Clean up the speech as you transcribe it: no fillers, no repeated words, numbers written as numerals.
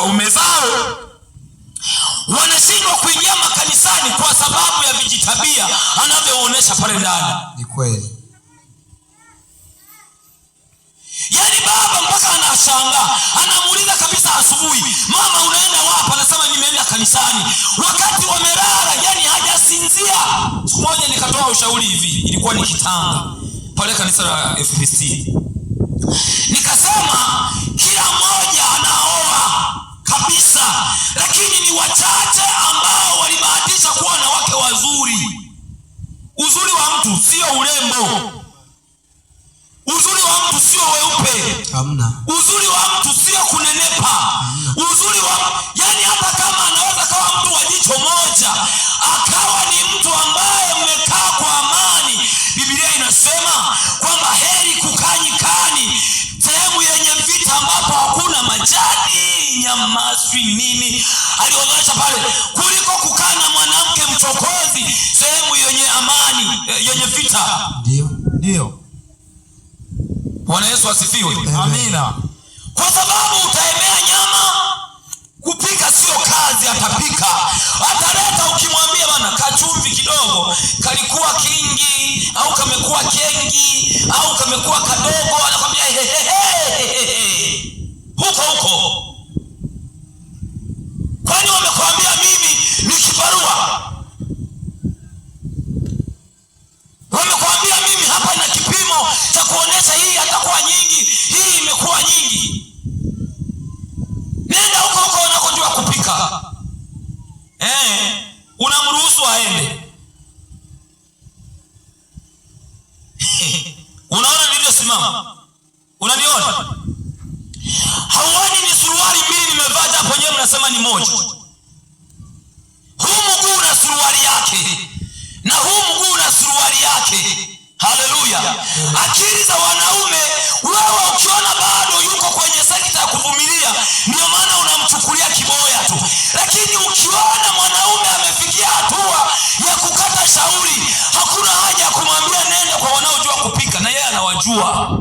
waume zao wanashindwa kuingia makanisani kwa sababu ya vijitabia anavyoonyesha pale ndani. Ni kweli. Yaani baba mpaka anashangaa, anamuuliza kabisa asubuhi, mama unaenda wapi? Anasema nimeenda kanisani, wakati wamelala, yani hajasinzia. Siku moja nikatoa ushauri hivi, ilikuwa ni Kitanga pale kanisa la FBC. Nikasema kila mmoja anaoa kabisa, lakini ni wachache ambao walibahatisha kuwa na wake wazuri. Uzuri wa mtu sio urembo. Uzuri wa mtu sio weupe. Hamna. Uzuri wa mtu sio kunenepa. Uzuri wa yani, hata kama anaweza kawa mtu wa jicho moja, akawa ni mtu ambaye mmekaa kwa amani. Biblia inasema kwamba heri kukaa nyikani, sehemu yenye vita ambapo hakuna majani, nyamasi nini, alionyesha pale, kuliko kukaa na mwanamke mchokozi sehemu yenye amani, yenye vita. Ndio. Bwana Yesu asifiwe. Amina. Kwa sababu utaemea nyama, kupika sio kazi, atapika. Ataleta, ukimwambia bana kachumvi kidogo, kalikuwa kingi au kamekuwa kengi au kamekuwa kadogo, anakwambia huko. Kwani wamekwambia mimi ni kibarua? Wamekwambia mimi hapa na kipimo cha kuonesha hii atakuwa nyingi, hii imekuwa nyingi? Nenda huko unakojua kupika. Unamruhusu aende. Unaona nilivyosimama? Unaniona? Hauoni ni suruali mbili nimevaa hapo, nyewe mnasema ni moja. Huu mguu na suruali yake na huu mguu na suruali yake. Haleluya. Akili za wanaume, wewe ukiona bado yuko kwenye sekta ya kuvumilia, ndio maana unamchukulia kiboya tu. Lakini ukiona mwanaume amefikia hatua ya kukata shauri, hakuna haja ya kumwambia nenda kwa wanaojua kupika, na yeye anawajua.